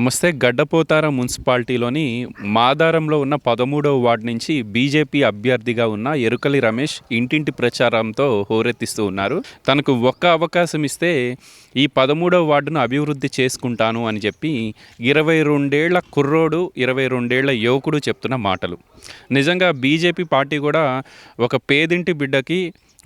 నమస్తే. గడ్డపోతార మున్సిపాలిటీలోని మాదారంలో ఉన్న 13వ వార్డు నుంచి బీజేపీ అభ్యర్థిగా ఉన్న ఎరుకలి రమేష్ ఇంటింటి ప్రచారంతో హోరెత్తిస్తూ ఉన్నారు. తనకు ఒక్క అవకాశం ఇస్తే ఈ 13వ వార్డును అభివృద్ధి చేసుకుంటాను అని చెప్పి 22 ఏళ్ల కుర్రోడు 22 ఏళ్ల యువకుడు చెప్తున్న మాటలు. నిజంగా బీజేపీ పార్టీ కూడా ఒక పేదింటి బిడ్డకి,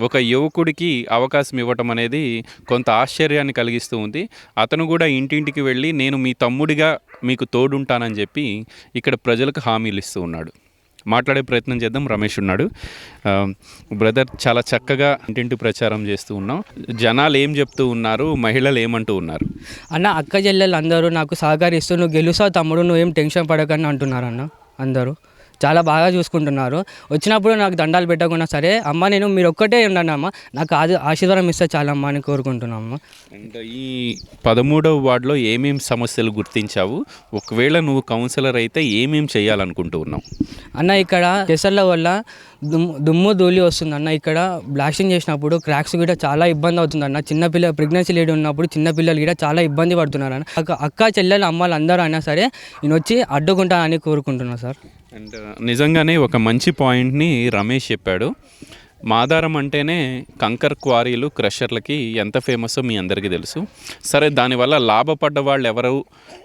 ఒక యువకుడికి అవకాశం ఇవ్వటం అనేది కొంత ఆశ్చర్యాన్ని కలిగిస్తూ ఉంది. అతను కూడా ఇంటింటికి వెళ్ళి నేను మీ తమ్ముడిగా మీకు తోడుంటానని చెప్పి ఇక్కడ ప్రజలకు హామీలు ఇస్తూ ఉన్నాడు. మాట్లాడే ప్రయత్నం చేద్దాం. రమేష్ ఉన్నాడు. బ్రదర్, చాలా చక్కగా ఇంటింటి ప్రచారం చేస్తూ ఉన్నాం. జనాలు ఏం చెప్తూ ఉన్నారు, మహిళలు ఏమంటూ ఉన్నారు? అన్న, అక్క చెల్లెలు అందరూ నాకు సహకరిస్తూ నువ్వు గెలుస్తావు తమ్ముడు, నువ్వేం టెన్షన్ పడకని అంటున్నారు అన్న. అందరూ చాలా బాగా చూసుకుంటున్నారు. వచ్చినప్పుడు నాకు దండాలు పెట్టకుండా సరే అమ్మ నేను మీరు ఒక్కటే ఉండండి అమ్మ, నాకు ఆశీర్వాదం ఇస్తే చాలమ్మా అని కోరుకుంటున్నాము. అండ్ ఈ 13వ వార్డులో ఏమేమి సమస్యలు గుర్తించావు? ఒకవేళ నువ్వు కౌన్సిలర్ అయితే ఏమేమి చేయాలనుకుంటూ ఉన్నావు? అన్న, ఇక్కడ కేసర్ల వల్ల దుమ్ము ధూళి వస్తుంది అన్న. ఇక్కడ బ్లాస్టింగ్ చేసినప్పుడు క్రాక్స్ కూడా చాలా ఇబ్బంది అవుతుంది అన్న. చిన్నపిల్ల ప్రెగ్నెన్సీ లేడీ ఉన్నప్పుడు చిన్నపిల్లలు కూడా చాలా ఇబ్బంది పడుతున్నారు అన్న. అక్క చెల్లెలు అమ్మలు అందరూ అయినా సరే నేను వచ్చి అడ్డుకుంటానని కోరుకుంటున్నాను సార్. అండ్ నిజంగానే ఒక మంచి పాయింట్ని రమేష్ చెప్పాడు. మాదారం అంటేనే కంకర్ క్వారీలు, క్రషర్లకి ఎంత ఫేమస్సో మీ అందరికీ తెలుసు. సరే, దానివల్ల లాభపడ్డ వాళ్ళు ఎవరు,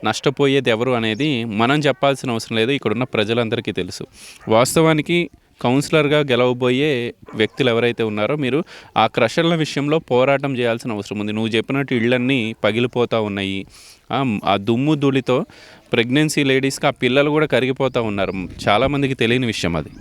నష్టపోయేది ఎవరు అనేది మనం చెప్పాల్సిన అవసరం లేదు, ఇక్కడున్న ప్రజలందరికీ తెలుసు. వాస్తవానికి కౌన్సిలర్గా గెలవబోయే వ్యక్తులు ఎవరైతే ఉన్నారో మీరు ఆ క్రషర్ల విషయంలో పోరాటం చేయాల్సిన అవసరం ఉంది. నువ్వు చెప్పినట్టు ఇళ్ళన్నీ పగిలిపోతూ ఉన్నాయి. ఆ దుమ్ము ధూళితో ప్రెగ్నెన్సీ లేడీస్కి ఆ పిల్లలు కూడా కరిగిపోతూ ఉన్నారు. చాలామందికి తెలియని విషయం అది.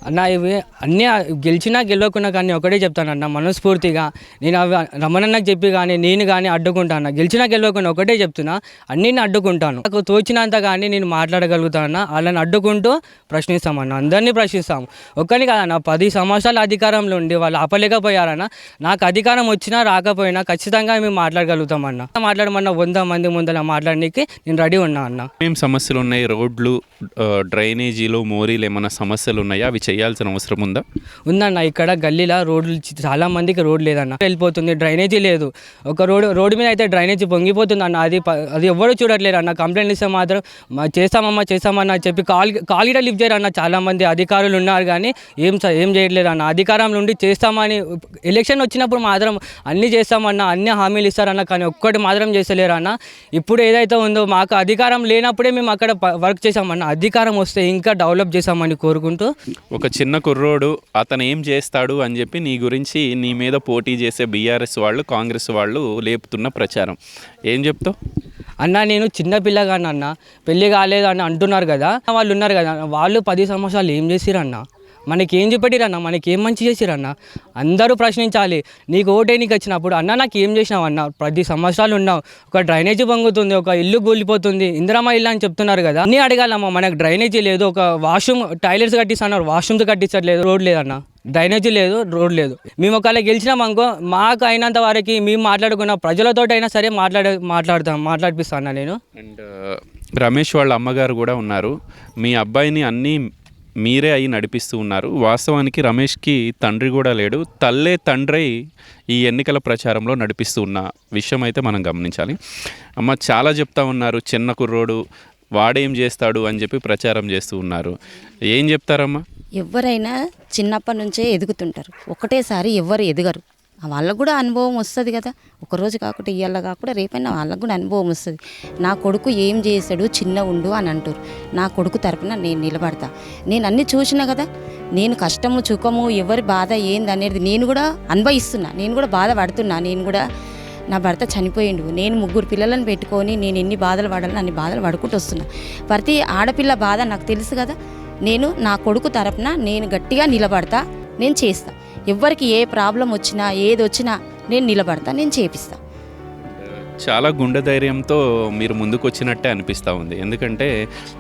అన్న, ఇవి అన్నీ గెలిచినా గెలవకున్నా కానీ ఒకటే చెప్తానన్న, మనస్ఫూర్తిగా నేను అవి రమణన్నకు చెప్పి కానీ నేను కానీ అడ్డుకుంటాను. గెలిచినా గెలవకుండా ఒకటే చెప్తున్నా, అన్నిని అడ్డుకుంటాను. నాకు తోచినంత కానీ నేను మాట్లాడగలుగుతానన్న. వాళ్ళని అడ్డుకుంటూ ప్రశ్నిస్తామన్న, అందరినీ ప్రశ్నిస్తాము. ఒక్కని కాదన్న, 10 సంవత్సరాల అధికారంలో ఉండి వాళ్ళు ఆపలేకపోయారన్న. నాకు అధికారం వచ్చినా రాకపోయినా ఖచ్చితంగా మేము మాట్లాడగలుగుతామన్న. మాట్లాడమన్నా 100 మంది ముందర మాట్లాడడానికి నేను రెడీ ఉన్నా అన్న. ఏం సమస్యలు ఉన్నాయి? రోడ్లు, డ్రైనేజీలు, మోరీలు ఏమైనా సమస్యలు ఉన్నాయా? అవి చేయాల్సిన అవసరం ఉందా? ఉందన్న. ఇక్కడ గల్లీలో రోడ్లు చాలా మందికి రోడ్ లేదన్న, వెళ్ళిపోతుంది. డ్రైనేజీ లేదు. ఒక రోడ్డు మీద అయితే డ్రైనేజీ పొంగిపోతుంది అన్న. అది ఎవరు చూడట్లేదు అన్న. కంప్లైంట్ ఇస్తే మాత్రం చేస్తామన్నా చెప్పి కాల్ కూడా లిఫ్ట్ చేయరు అన్న. చాలా మంది అధికారులు ఉన్నారు కానీ ఏం చేయట్లేదు అన్న. అధికారంలో ఉండి చేస్తామని ఎలక్షన్ వచ్చినప్పుడు మాత్రం అన్నీ చేస్తామన్నా, అన్ని హామీలు ఇస్తారన్న, కానీ ఒక్కటి మాత్రం చేస్తలేరు అన్న. ఇప్పుడు ఏదైతే ఉందో మాకు అధికారం లేనప్పుడే మేము అక్కడ వర్క్ చేసామన్న. అధికారం వస్తే ఇంకా డెవలప్ చేసామని కోరుకుంటూ. ఒక చిన్న కుర్రోడు అతను ఏం చేస్తాడు అని చెప్పి నీ గురించి, నీ మీద పోటీ చేసే బీఆర్ఎస్ వాళ్ళు, కాంగ్రెస్ వాళ్ళు లేపుతున్న ప్రచారం ఏం చెప్తావు? అన్న, నేను చిన్నపిల్లగాని అన్న, పెళ్ళి కాలేదు అని అంటున్నారు కదా, వాళ్ళు ఉన్నారు కదా, వాళ్ళు 10 సంవత్సరాలు ఏం చేసిరన్న? మనకేం చూపెట్టిరన్న? మనకేం మంచి చేసిరన్న? అందరూ ప్రశ్నించాలి. నీకు ఓటే నీకు వచ్చినప్పుడు అన్న నాకు ఏం చేసినావు అన్న? 10 సంవత్సరాలు ఉన్నావు, ఒక డ్రైనేజీ పొంగుతుంది, ఒక ఇల్లు కూలిపోతుంది, ఇందిరమ్మ ఇల్లు అని చెప్తున్నారు కదా, అన్నీ అడగాలమ్మా. మనకు డ్రైనేజీ లేదు, ఒక వాష్రూమ్ టాయిలెట్స్ కట్టిస్తున్నారు, వాష్రూమ్స్ కట్టించట్లేదు, రోడ్ లేదన్న, డ్రైనేజీ లేదు, రోడ్ లేదు. మేము ఒకవేళ గెలిచినాం అనుకో, మాకు అయినంత వరకు మేము మాట్లాడుకున్న ప్రజలతో అయినా సరే మాట్లాడిపిస్తాను నేను. అండ్ రమేష్ వాళ్ళ అమ్మగారు కూడా ఉన్నారు. మీ అబ్బాయిని అన్నీ మీరే అయి నడిపిస్తూ ఉన్నారు. వాస్తవానికి రమేష్కి తండ్రి కూడా లేడు, తల్లే తండ్రి ఈ ఎన్నికల ప్రచారంలో నడిపిస్తూ ఉన్న విషయం అయితే మనం గమనించాలి. అమ్మ, చాలా చెప్తా ఉన్నారు, చిన్న కుర్రోడు వాడేం చేస్తాడు అని చెప్పి ప్రచారం చేస్తూ ఉన్నారు. ఏం చెప్తారమ్మా? ఎవరైనా చిన్నప్పటి నుంచే ఎదుగుతుంటారు, ఒకటేసారి ఎవరు ఎదగరు. వాళ్ళకు కూడా అనుభవం వస్తుంది కదా, ఒకరోజు కాకుండా ఇవాళ కాకుండా రేపైనా వాళ్ళకు కూడా అనుభవం వస్తుంది. నా కొడుకు ఏం చేశాడు, చిన్న ఉండు అని అంటారు. నా కొడుకు తరపున నేను నిలబడతా. నేను అన్నీ చూసినా కదా, నేను కష్టము సుఖము ఎవరి బాధ ఏంది అనేది నేను కూడా అనుభవిస్తున్నా, నేను కూడా బాధపడుతున్నా. నేను కూడా నా భర్త చనిపోయిండు, నేను 3 పిల్లలను పెట్టుకొని నేను ఎన్ని బాధలు పడాలని అన్ని బాధలు పడుకుంటూ వస్తున్నా. ప్రతి ఆడపిల్ల బాధ నాకు తెలుసు కదా. నేను నా కొడుకు తరపున నేను గట్టిగా నిలబడతా, నేను చేస్తా. ఎవరికి ఏ ప్రాబ్లం వచ్చినా ఏది వచ్చినా నేను నిలబడతా, నేను చేపిస్తా. చాలా గుండె ధైర్యంతో మీరు ముందుకు వచ్చినట్టే అనిపిస్తూ ఉంది. ఎందుకంటే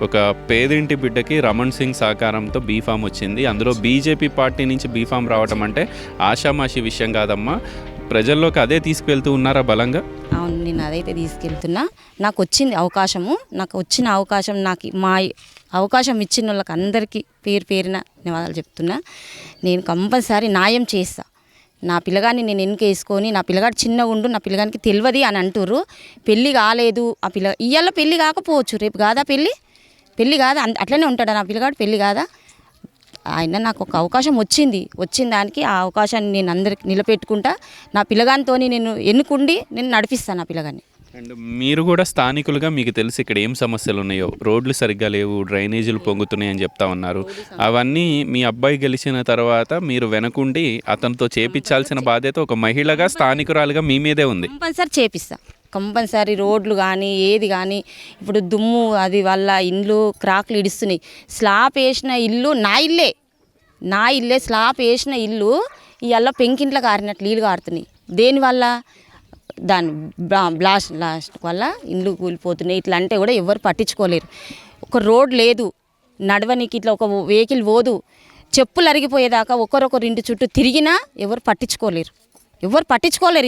ఒక పేదింటి బిడ్డకి రమణ్ సింగ్ సహకారంతో బీఫామ్ వచ్చింది. అందులో బీజేపీ పార్టీ నుంచి బీఫామ్ రావటం అంటే ఆషామాషి విషయం కాదమ్మా. ప్రజల్లోకి అదే తీసుకువెళ్తూ ఉన్నారా బలంగా? అవును, నేను అదైతే తీసుకెళ్తున్నా. నాకు వచ్చింది అవకాశం, నాకు మా అవకాశం ఇచ్చిన వాళ్ళకి అందరికీ పేరున ధన్యవాదాలు చెప్తున్నా. నేను కంపల్సరీ న్యాయం చేస్తా. నా పిల్లగాన్ని నేను వెనుకేసుకొని నా పిల్లగాడు చిన్నగా ఉండు, నా పిల్లగానికి తెలియదు అని అంటుర్రు. పెళ్ళి కాలేదు ఆ ఇవాళ పెళ్ళి కాకపోవచ్చు, రేపు కాదా పెళ్ళి కాదా, అట్లనే ఉంటాడా నా పిల్లగాడు, పెళ్ళి కాదా. ఆయన నాకు ఒక అవకాశం వచ్చిన దానికి ఆ అవకాశాన్ని నేను అందరికి నిలబెట్టుకుంటా. నా పిల్లగానితో నేను ఎన్నుకుండి నేను నడిపిస్తాను నా పిల్లగాన్ని. అండ్ మీరు కూడా స్థానికులుగా మీకు తెలిసి ఇక్కడ ఏం సమస్యలు ఉన్నాయో, రోడ్లు సరిగ్గా లేవు, డ్రైనేజీలు పొంగుతున్నాయి అని చెప్తా ఉన్నారు. అవన్నీ మీ అబ్బాయి గెలిచిన తర్వాత మీరు వెనకుండి అతనితో చేపించాల్సిన బాధ్యత ఒక మహిళగా స్థానికురాలుగా మీ మీదే ఉంది. కంపల్సరీ చేపిస్తా, కంపల్సరీ రోడ్లు కానీ ఏది కానీ. ఇప్పుడు దుమ్ము అది వల్ల ఇండ్లు క్రాక్లు ఇడుస్తున్నాయి. స్లాబ్ వేసిన ఇల్లు నా ఇల్లే స్లాబ్ వేసిన ఇల్లు ఇవాళ పెంకింట్లో కారినట్లు నీళ్ళు కారుతున్నాయి. దేనివల్ల? దాని బ్లాస్ట్ వల్ల ఇండ్లు కూలిపోతున్నాయి. ఇట్లా అంటే కూడా ఎవరు పట్టించుకోలేరు. ఒక రోడ్ లేదు, నడవనికి ఇట్లా ఒక వెహికల్ పోదు, చెప్పులు అరిగిపోయేదాకా ఒకరొకరు ఇంటి చుట్టూ తిరిగినా ఎవరు పట్టించుకోలేరు.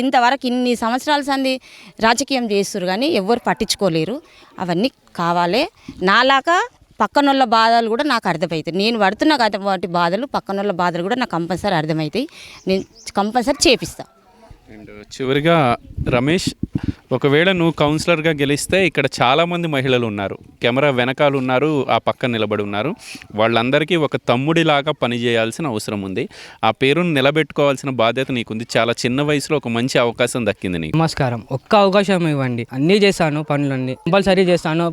ఇంతవరకు ఇన్ని సంవత్సరాల సంది రాజకీయం చేస్తారు కానీ ఎవరు పట్టించుకోలేరు. అవన్నీ కావాలి. నాలాగా పక్కనోళ్ళ బాధలు కూడా నాకు అర్థమవుతాయి. నేను పడుతున్న వాటి బాధలు పక్కనోళ్ళ బాధలు కూడా నాకు కంపల్సరీ అర్థమవుతాయి. నేను కంపల్సరీ చేపిస్తాను. అండ్ చివరిగా రమేష్, ఒకవేళ నువ్వు కౌన్సిలర్గా గెలిస్తే ఇక్కడ చాలామంది మహిళలు ఉన్నారు, కెమెరా వెనకాల ఉన్నారు, ఆ పక్కన నిలబడి ఉన్నారు. వాళ్ళందరికీ ఒక తమ్ముడిలాగా పనిచేయాల్సిన అవసరం ఉంది. ఆ పేరును నిలబెట్టుకోవాల్సిన బాధ్యత నీకుంది. చాలా చిన్న వయసులో ఒక మంచి అవకాశం దక్కింది నీకు. నమస్కారం. ఒక్క అవకాశం ఇవ్వండి, అన్నీ చేస్తాను, పనులన్నీ కంపల్సరీ చేస్తాను.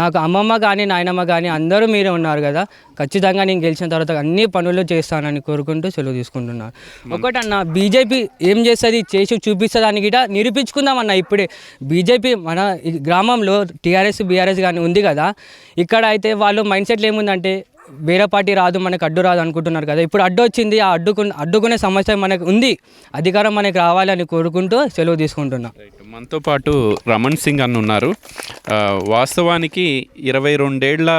నాకు అమ్మమ్మ కానీ నాయనమ్మ కానీ అందరూ మీరే ఉన్నారు కదా, ఖచ్చితంగా నేను గెలిచిన తర్వాత అన్ని పనులు చేస్తానని కోరుకుంటూ సెలవు తీసుకుంటున్నాను. ఒకటన్నా, బీజేపీ ఏం చేస్తుంది చేసి చూపిస్తుందని గిట నిరూపించుకుందామన్న. ఇప్పుడే బీజేపీ మన గ్రామంలో టీఆర్ఎస్ బీఆర్ఎస్ కానీ ఉంది కదా, ఇక్కడ అయితే వాళ్ళు మైండ్ సెట్లు ఏముందంటే వేరే పార్టీ రాదు, మనకు అడ్డు రాదు అనుకుంటున్నారు కదా. ఇప్పుడు అడ్డు వచ్చింది, ఆ అడ్డుకునే సమస్య మనకు ఉంది. అధికారం మనకు రావాలని కోరుకుంటూ సెలవు తీసుకుంటున్నా. మనతో పాటు రమణ్ సింగ్ అన్న ఉన్నారు. వాస్తవానికి 22 ఏళ్ల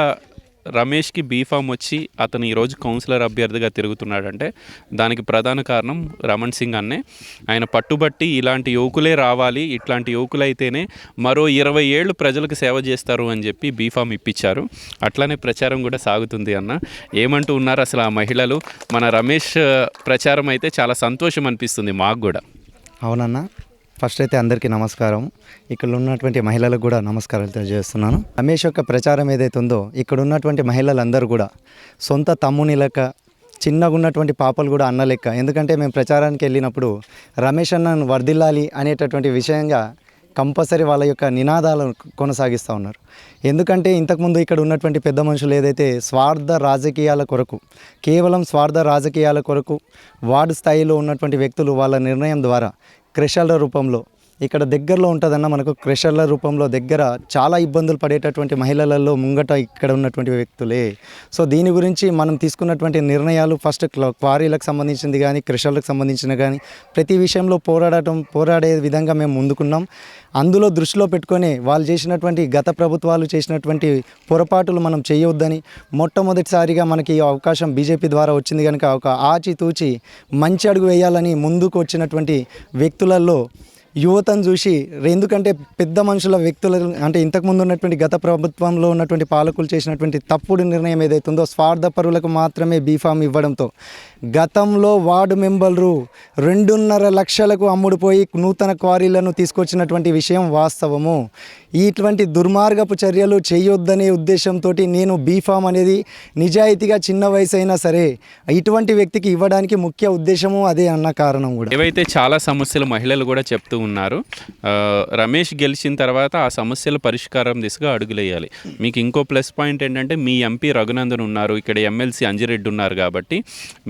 రమేష్కి బీఫామ్ వచ్చి అతను ఈరోజు కౌన్సిలర్ అభ్యర్థిగా తిరుగుతున్నాడంటే దానికి ప్రధాన కారణం రమణ్ సింగ్ అన్నే. ఆయన పట్టుబట్టి ఇలాంటి యువకులే రావాలి, ఇట్లాంటి యువకులైతేనే మరో 20 ఏళ్ళు ప్రజలకు సేవ చేస్తారు అని చెప్పి బీఫామ్ ఇప్పించారు. అట్లానే ప్రచారం కూడా సాగుతుంది అన్న. ఏమంటూ ఉన్నారు అసలు ఆ మహిళలు? మన రమేష్ ప్రచారం అయితే చాలా సంతోషం అనిపిస్తుంది మాకు కూడా. అవునన్నా, ఫస్ట్ అయితే అందరికీ నమస్కారం. ఇక్కడ ఉన్నటువంటి మహిళలకు కూడా నమస్కారాలు తెలియజేస్తున్నాను. రమేష్ యొక్క ప్రచారం ఏదైతే ఉందో, ఇక్కడ ఉన్నటువంటి మహిళలందరూ కూడా సొంత తమ్ముని లెక్క, చిన్నగా ఉన్నటువంటి పాపలు కూడా అన్న లెక్క. ఎందుకంటే మేము ప్రచారానికి వెళ్ళినప్పుడు రమేష్ అన్నను వర్ధిల్లాలి అనేటటువంటి విషయంగా కంపల్సరీ వాళ్ళ యొక్క నినాదాలను కొనసాగిస్తూ ఉన్నారు. ఎందుకంటే ఇంతకుముందు ఇక్కడ ఉన్నటువంటి పెద్ద మనుషులు ఏదైతే కేవలం స్వార్థ రాజకీయాల కొరకు వార్డు స్థాయిలో ఉన్నటువంటి వ్యక్తులు వాళ్ళ నిర్ణయం ద్వారా క్రెషర్ల రూపంలో, ఇక్కడ దగ్గరలో ఉంటుందన్న మనకు క్రెషర్ల రూపంలో దగ్గర చాలా ఇబ్బందులు పడేటటువంటి మహిళలలో ముంగట ఇక్కడ ఉన్నటువంటి వ్యక్తులే. సో దీని గురించి మనం తీసుకున్నటువంటి నిర్ణయాలు ఫస్ట్ క్వారీలకు సంబంధించింది కానీ క్రెషర్లకు సంబంధించిన కానీ ప్రతి విషయంలో పోరాడే విధంగా మేము ముందుకున్నాం. అందులో దృష్టిలో పెట్టుకొని వాళ్ళు చేసినటువంటి గత ప్రభుత్వాలు చేసినటువంటి పొరపాటులు మనం చేయవద్దని మొట్టమొదటిసారిగా మనకి ఈ అవకాశం బీజేపీ ద్వారా వచ్చింది కనుక ఒక ఆచితూచి మంచి అడుగు వేయాలని ముందుకు వచ్చినటువంటి వ్యక్తులలో యువతను చూసి, ఎందుకంటే పెద్ద మనుషుల వ్యక్తులు అంటే ఇంతకుముందు ఉన్నటువంటి గత ప్రభుత్వంలో ఉన్నటువంటి పాలకులు చేసినటువంటి తప్పుడు నిర్ణయం ఏదైతే ఉందో స్వార్థపరులకు మాత్రమే బీఫామ్ ఇవ్వడంతో గతంలో వార్డు మెంబర్లు 2.5 లక్షలకు అమ్ముడుపోయి నూతన క్వారీలను తీసుకొచ్చినటువంటి విషయం వాస్తవము. ఇటువంటి దుర్మార్గపు చర్యలు చేయొద్దనే ఉద్దేశంతో నేను బీఫామ్ అనేది నిజాయితీగా చిన్న వయసు అయినా సరే ఇటువంటి వ్యక్తికి ఇవ్వడానికి ముఖ్య ఉద్దేశము అదే అన్న కారణం కూడా. ఏవైతే చాలా సమస్యలు మహిళలు కూడా చెప్తూ ఉన్నారు, రమేష్ గెలిచిన తర్వాత ఆ సమస్యల పరిష్కారం దిశగా అడుగులేయాలి. మీకు ఇంకో ప్లస్ పాయింట్ ఏంటంటే మీ ఎంపీ రఘునందన్ ఉన్నారు, ఇక్కడ ఎమ్మెల్సీ అంజిరెడ్డి ఉన్నారు కాబట్టి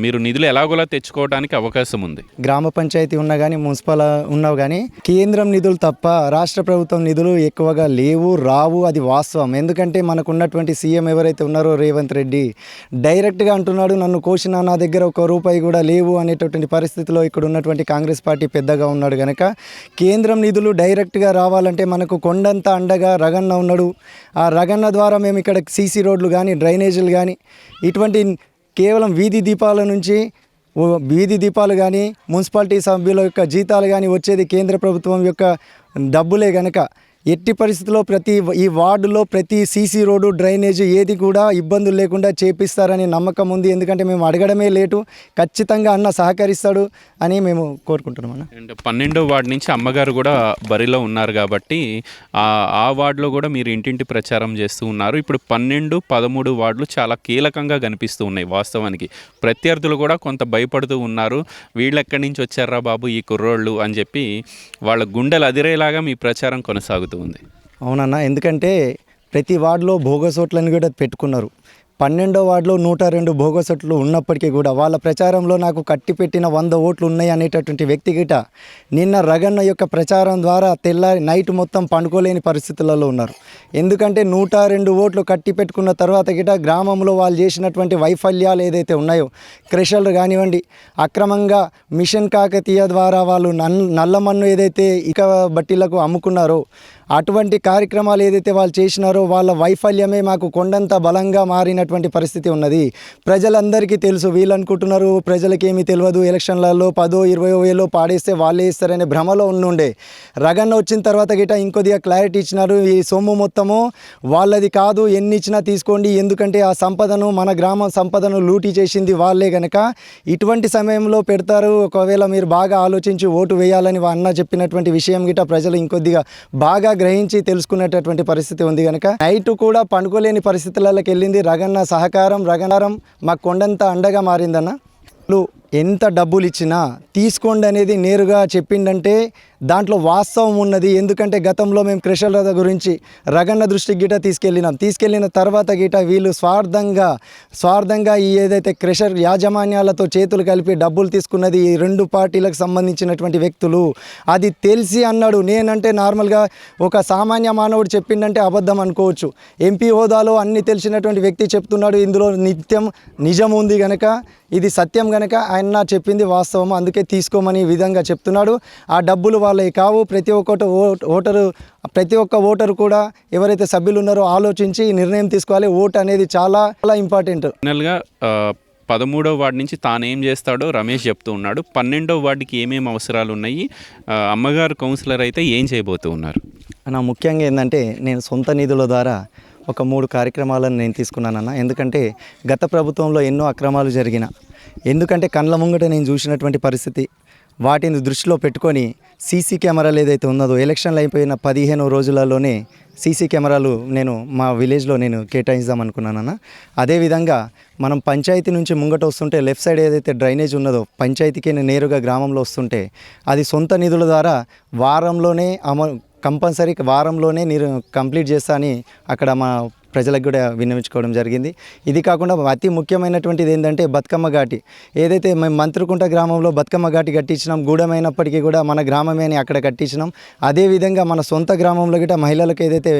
మీరు నిధులు ఎలాగోలా తెచ్చుకోవడానికి అవకాశం ఉంది. గ్రామ పంచాయతీ ఉన్నా కానీ మున్సిపల్ ఉన్నావు కానీ కేంద్రం నిధులు తప్ప రాష్ట్ర ప్రభుత్వం నిధులు ఎక్కువగా లేవు, రావు. అది వాస్తవం. ఎందుకంటే మనకు ఉన్నటువంటి సీఎం ఎవరైతే ఉన్నారో రేవంత్ రెడ్డి డైరెక్ట్గా అంటున్నాడు, నన్ను కోసిన నా దగ్గర ₹1 కూడా లేవు అనేటటువంటి పరిస్థితిలో ఇక్కడ ఉన్నటువంటి కాంగ్రెస్ పార్టీ పెద్దగా ఉన్నాడు కనుక కేంద్రం నిధులు డైరెక్ట్గా రావాలంటే మనకు కొండంత అండగా రగన్న ఉన్నాడు. ఆ రగన్న ద్వారా మేము ఇక్కడ సీసీ రోడ్లు కానీ డ్రైనేజీలు కానీ ఇటువంటి కేవలం వీధి దీపాలు కానీ మున్సిపాలిటీ సభ్యుల యొక్క జీతాలు కానీ వచ్చేది కేంద్ర ప్రభుత్వం యొక్క డబ్బులే కనుక ఎట్టి పరిస్థితుల్లో ఈ వార్డులో ప్రతి సీసీ రోడ్డు డ్రైనేజ్ ఏది కూడా ఇబ్బందులు లేకుండా చేపిస్తారని నమ్మకం ఉంది. ఎందుకంటే మేము అడగడమే లేటు, ఖచ్చితంగా అన్న సహకరిస్తాడు అని మేము కోరుకుంటున్నాం అన్న. అండ్ 12వ వార్డు నుంచి అమ్మగారు కూడా బరిలో ఉన్నారు కాబట్టి ఆ వార్డులో కూడా మీరు ఇంటింటి ప్రచారం చేస్తూ ఉన్నారు. ఇప్పుడు 12, 13 వార్డులు చాలా కీలకంగా కనిపిస్తూ ఉన్నాయి. వాస్తవానికి ప్రత్యర్థులు కూడా కొంత భయపడుతూ ఉన్నారు. వీళ్ళు ఎక్కడి నుంచి వచ్చారా బాబు ఈ కుర్రోళ్ళు అని చెప్పి వాళ్ళ గుండెలు అదిరేలాగా మీ ప్రచారం కొనసాగుతూ ఉంది. అవునన్నా, ఎందుకంటే ప్రతి వార్డులో భోగసోట్లను కూడా పెట్టుకున్నారు. 12వ వార్డులో 102 భోగసొట్లు ఉన్నప్పటికీ కూడా వాళ్ళ ప్రచారంలో నాకు కట్టిపెట్టిన 100 ఓట్లు ఉన్నాయి అనేటటువంటి వ్యక్తి గిట నిన్న రగన్న యొక్క ప్రచారం ద్వారా తెల్లారి నైట్ మొత్తం పండుకోలేని పరిస్థితులలో ఉన్నారు. ఎందుకంటే 102 ఓట్లు కట్టి పెట్టుకున్న తర్వాత గిట గ్రామంలో వాళ్ళు చేసినటువంటి వైఫల్యాలు ఏదైతే ఉన్నాయో, క్రెషర్లు కానివ్వండి, అక్రమంగా మిషన్ కాకతీయ ద్వారా వాళ్ళు నల్లమన్ను ఏదైతే ఇక బట్టీలకు అమ్ముకున్నారో అటువంటి కార్యక్రమాలు ఏదైతే వాళ్ళు చేసినారో వాళ్ళ వైఫల్యమే మాకు కొండంత బలంగా మారినటువంటి పరిస్థితి ఉన్నది. ప్రజలందరికీ తెలుసు. వీళ్ళు అనుకుంటున్నారు ప్రజలకి ఏమీ తెలియదు, ఎలక్షన్లలో 10, 20 వేలు పాడేస్తే వాళ్ళే ఇస్తారనే భ్రమలో ఉండే. రగన్న వచ్చిన తర్వాత గిట ఇంకొద్దిగా క్లారిటీ ఇచ్చినారు. ఈ సొమ్ము మొత్తము వాళ్ళది కాదు, ఎన్ని ఇచ్చినా తీసుకోండి, ఎందుకంటే ఆ సంపదను, మన గ్రామ సంపదను లూటీ చేసింది వాళ్ళే కనుక ఇటువంటి సమయంలో పెడతారు. ఒకవేళ మీరు బాగా ఆలోచించి ఓటు వేయాలని అన్న చెప్పినటువంటి విషయం గిట ప్రజలు ఇంకొద్దిగా బాగా గ్రహించి తెలుసుకునేటటువంటి పరిస్థితి ఉంది కనుక నైట్ కూడా పండుకోలేని పరిస్థితులకి వెళ్ళింది. రగన్న సహకారం మాకు కొండంత అండగా మారిందన్న. ఎంత డబ్బులు ఇచ్చినా తీసుకోండి అనేది నేరుగా చెప్పిండంటే దాంట్లో వాస్తవం ఉన్నది. ఎందుకంటే గతంలో మేము క్రెషర్ల గురించి రగన్న దృష్టికి గిట తీసుకెళ్ళిన తర్వాత గిట వీళ్ళు స్వార్థంగా ఈ ఏదైతే క్రెషర్ యాజమాన్యాలతో చేతులు కలిపి డబ్బులు తీసుకున్నది ఈ 2 పార్టీలకు సంబంధించినటువంటి వ్యక్తులు. అది తెలిసి అన్నాడు. నేనంటే నార్మల్గా ఒక సామాన్య మానవుడు చెప్పిండంటే అబద్ధం అనుకోవచ్చు. ఎంపీ హోదాలో అన్ని తెలిసినటువంటి వ్యక్తి చెప్తున్నాడు. ఇందులో నిజం ఉంది కనుక, ఇది సత్యం కనుక ఆయన చెప్పింది వాస్తవం, అందుకే తీసుకోమని ఈ విధంగా చెప్తున్నాడు. ఆ డబ్బులు వాళ్ళవి కావు. ప్రతి ఒక్క ఓటరు కూడా ఎవరైతే సభ్యులు ఉన్నారో ఆలోచించి నిర్ణయం తీసుకోవాలి. ఓటు అనేది చాలా చాలా ఇంపార్టెంట్. ఫైనల్గా 13వ వార్డు నుంచి తానేం చేస్తాడో రమేష్ చెప్తూ ఉన్నాడు. 12వ వార్డుకి ఏమేమి అవసరాలు ఉన్నాయి, అమ్మగారు కౌన్సిలర్ అయితే ఏం చేయబోతూ ఉన్నారు? నా ముఖ్యంగా ఏంటంటే నేను సొంత నిధుల ద్వారా ఒక 3 కార్యక్రమాలను నేను తీసుకున్నానన్న. ఎందుకంటే గత ప్రభుత్వంలో ఎన్నో అక్రమాలు జరిగిన, ఎందుకంటే కళ్ళ ముంగట నేను చూసినటువంటి పరిస్థితి, వాటిని దృష్టిలో పెట్టుకొని సీసీ కెమెరాలు ఏదైతే ఉన్నదో ఎలక్షన్లు అయిపోయిన 15 రోజులలోనే సీసీ కెమెరాలు నేను మా విలేజ్లో నేను కేటాయిద్దాం అనుకున్నానన్న. అదేవిధంగా మనం పంచాయతీ నుంచి ముంగట వస్తుంటే లెఫ్ట్ సైడ్ ఏదైతే డ్రైనేజ్ ఉన్నదో పంచాయతీకి నేరుగా గ్రామంలో వస్తుంటే అది సొంత నిధుల ద్వారా వారంలోనే కంప్లీట్ చేస్తా అని అక్కడ మా ప్రజలకు కూడా విన్నవించుకోవడం జరిగింది. ఇది కాకుండా అతి ముఖ్యమైనటువంటిది ఏంటంటే బతుకమ్మ ఘాటి ఏదైతే మేము మంత్రికుంట గ్రామంలో బతుకమ్మ ఘాటి కట్టించినాం, గూడమైనప్పటికీ కూడా మన గ్రామమే అని అక్కడ కట్టించినాం. అదేవిధంగా మన సొంత గ్రామంలో గిట్ట మహిళలకు ఏదైతే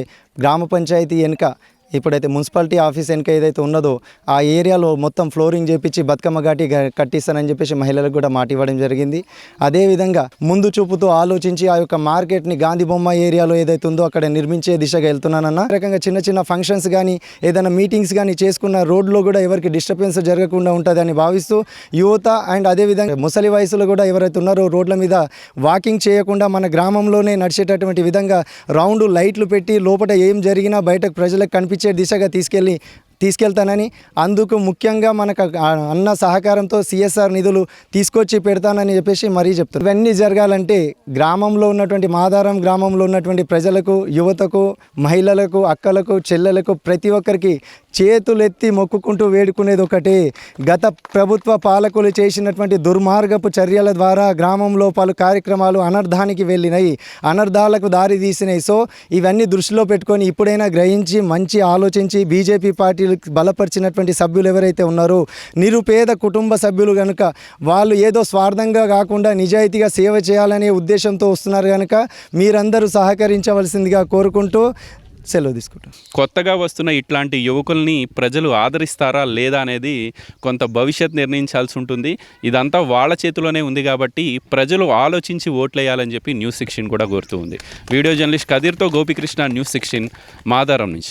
గ్రామ పంచాయతీ వెనుక ఇప్పుడైతే మున్సిపాలిటీ ఆఫీస్ వెనుక ఏదైతే ఉన్నదో ఆ ఏరియాలో మొత్తం ఫ్లోరింగ్ చేపించి బతుకమ్మ ఘాటి కట్టిస్తానని చెప్పేసి మహిళలకు కూడా మాట ఇవ్వడం జరిగింది. అదేవిధంగా ముందు చూపుతో ఆలోచించి ఆ యొక్క మార్కెట్ని గాంధీ బొమ్మ ఏరియాలో ఏదైతే ఉందో అక్కడ నిర్మించే దిశగా వెళ్తున్నానన్న. రకంగా చిన్న ఫంక్షన్స్ కానీ ఏదైనా మీటింగ్స్ కానీ చేసుకున్న రోడ్లో కూడా ఎవరికి డిస్టర్బెన్స్ జరగకుండా ఉంటుందని భావిస్తూ యువత అండ్ అదేవిధంగా ముసలి వయసులో కూడా ఎవరైతే ఉన్నారో రోడ్ల మీద వాకింగ్ చేయకుండా మన గ్రామంలోనే నడిచేటటువంటి విధంగా రౌండ్ లైట్లు పెట్టి లోపల ఏం జరిగినా బయటకు ప్రజలకు కనిపించే దిశగా తీసుకెళ్తానని, అందుకు ముఖ్యంగా మనకు అన్న సహకారంతో CSR నిధులు తీసుకొచ్చి పెడతానని చెప్పేసి మరీ చెప్తారు. ఇవన్నీ జరగాలంటే గ్రామంలో ఉన్నటువంటి మాదారం గ్రామంలో ఉన్నటువంటి ప్రజలకు, యువతకు, మహిళలకు, అక్కలకు, చెల్లెలకు ప్రతి ఒక్కరికి చేతులెత్తి మొక్కుకుంటూ వేడుకునేది ఒకటే, గత ప్రభుత్వ పాలకులు చేసినటువంటి దుర్మార్గపు చర్యల ద్వారా గ్రామంలో పలు కార్యక్రమాలు అనర్థానికి వెళ్ళినాయి, అనర్థాలకు దారి తీసినాయి. సో ఇవన్నీ దృష్టిలో పెట్టుకొని ఇప్పుడైనా గ్రహించి మంచి ఆలోచించి బీజేపీ పార్టీ బలపరిచినటువంటి సభ్యులు ఎవరైతే ఉన్నారో నిరుపేద కుటుంబ సభ్యులు కనుక వాళ్ళు ఏదో స్వార్థంగా కాకుండా నిజాయితీగా సేవ చేయాలనే ఉద్దేశంతో వస్తున్నారు కనుక మీరందరూ సహకరించవలసిందిగా కోరుకుంటూ సెలవు తీసుకుంటాం. కొత్తగా వస్తున్న ఇట్లాంటి యువకుల్ని ప్రజలు ఆదరిస్తారా లేదా అనేది కొంత భవిష్యత్ నిర్ణయించాల్సి ఉంటుంది. ఇదంతా వాళ్ళ చేతిలోనే ఉంది కాబట్టి ప్రజలు ఆలోచించి ఓట్లేయాలని చెప్పి న్యూస్ 16 కూడా కోరుతూ ఉంది. వీడియో జర్నలిస్ట్ కదీర్తో గోపికృష్ణ, న్యూస్ 16 మాదారం నుంచి.